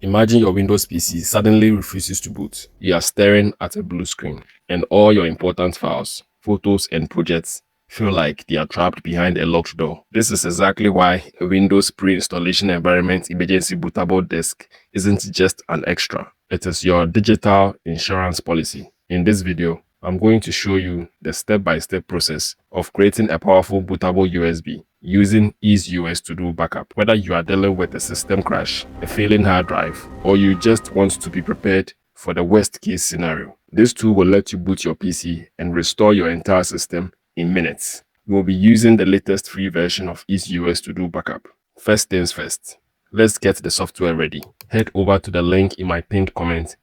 Imagine your Windows PC suddenly refuses to boot. You are staring at a blue screen, and all your important files, photos, and projects feel like they are trapped behind a locked door. This is exactly why a Windows pre-installation environment emergency bootable disk isn't just an extra. It is your digital insurance policy. In this video, I'm going to show you the step-by-step process of creating a powerful bootable USB using EaseUS Todo Backup. Whether you are dealing with a system crash, a failing hard drive, or you just want to be prepared for the worst case scenario, this tool will let you boot your PC and restore your entire system in minutes. We will be using the latest free version of EaseUS Todo Backup. First things first, let's get the software ready. Head over to the link in my pinned comment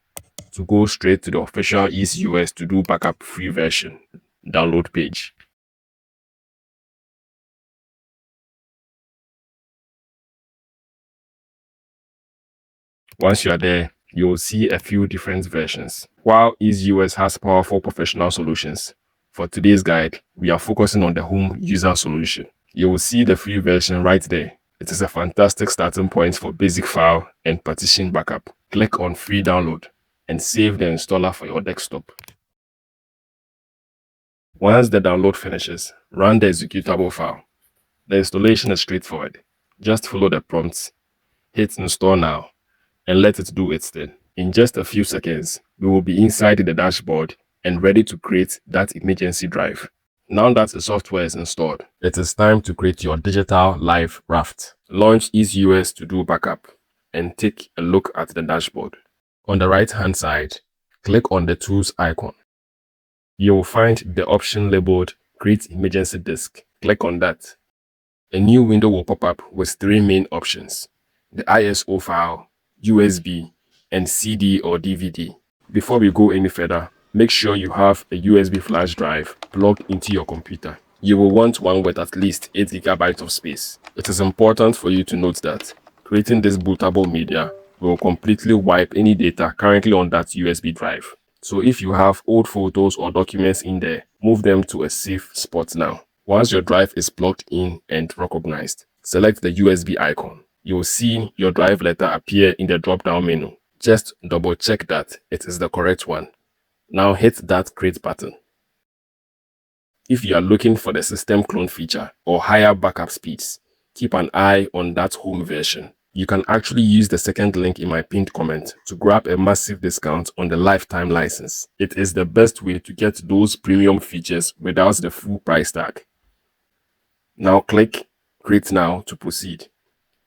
to go straight to the official EaseUS Todo Backup free version download page. Once you are there, you will see a few different versions. While EaseUS has powerful professional solutions, for today's guide, we are focusing on the home user solution. You will see the free version right there. It is a fantastic starting point for basic file and partition backup. Click on free download and save the installer for your desktop. Once the download finishes, run the executable file. The installation is straightforward. Just follow the prompts, hit install now, and let it do its thing. In just a few seconds, we will be inside the dashboard and ready to create that emergency drive. Now that the software is installed, it is time to create your digital live raft. Launch EaseUS Todo Backup and take a look at the dashboard. On the right hand side, click on the tools icon. You will find the option labeled Create Emergency Disk. Click on that. A new window will pop up with three main options: the ISO file, USB, and CD or DVD. Before we go any further, make sure you have a USB flash drive plugged into your computer. You will want one with at least 8 GB of space. It is important for you to note that creating this bootable media will completely wipe any data currently on that USB drive. So if you have old photos or documents in there, move them to a safe spot now. Once your drive is plugged in and recognized, select the USB icon. You will see your drive letter appear in the drop-down menu. Just double check that it is the correct one. Now hit that create button. If you are looking for the system clone feature or higher backup speeds, keep an eye on that home version. You can actually use the second link in my pinned comment to grab a massive discount on the lifetime license. It is the best way to get those premium features without the full price tag. Now click Create Now to proceed.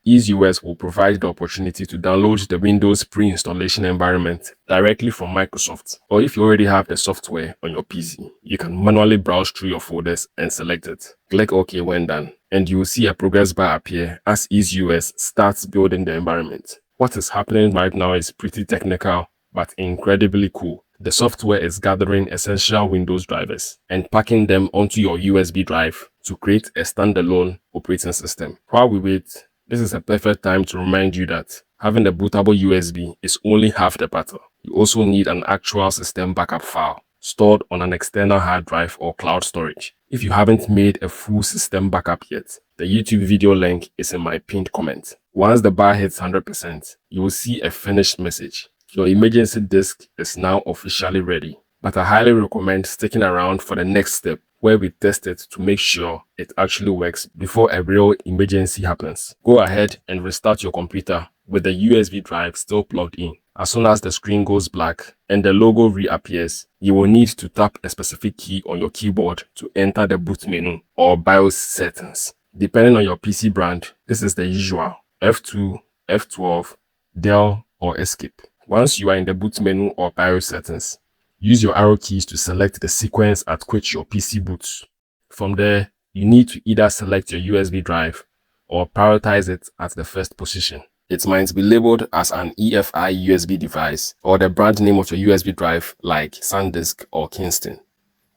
EaseUS will provide the opportunity to download the Windows pre-installation environment directly from Microsoft. Or if you already have the software on your PC, you can manually browse through your folders and select it. Click OK when done, and you will see a progress bar appear as EaseUS starts building the environment. What is happening right now is pretty technical, but incredibly cool. The software is gathering essential Windows drivers and packing them onto your USB drive to create a standalone operating system. While we wait, this is a perfect time to remind you that having a bootable USB is only half the battle. You also need an actual system backup file stored on an external hard drive or cloud storage. If you haven't made a full system backup yet, the YouTube video link is in my pinned comment. Once the bar hits 100%, you will see a finished message. Your emergency disk is now officially ready, but I highly recommend sticking around for the next step, where we test it to make sure it actually works before a real emergency happens. Go ahead and restart your computer with the USB drive still plugged in. As soon as the screen goes black and the logo reappears, you will need to tap a specific key on your keyboard to enter the boot menu or BIOS settings. Depending on your PC brand, this is the usual: F2, F12, Del, or Escape. Once you are in the boot menu or BIOS settings, use your arrow keys to select the sequence at which your PC boots. From there, you need to either select your USB drive or prioritize it at the first position. It might be labeled as an EFI USB device or the brand name of your USB drive like SanDisk or Kingston.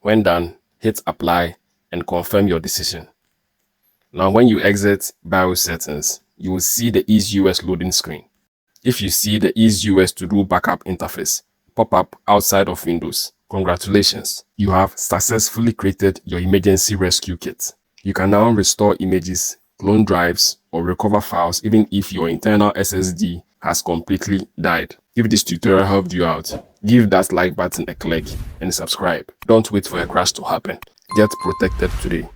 When done, hit apply and confirm your decision. Now when you exit BIOS settings, you will see the EaseUS loading screen. If you see the EaseUS Todo Backup interface pop up outside of Windows, congratulations, you have successfully created your emergency rescue kit. You can now restore images, clone drives, or recover files even if your internal SSD has completely died. If this tutorial helped you out, give that like button a click and subscribe. Don't wait for a crash to happen. Get protected today.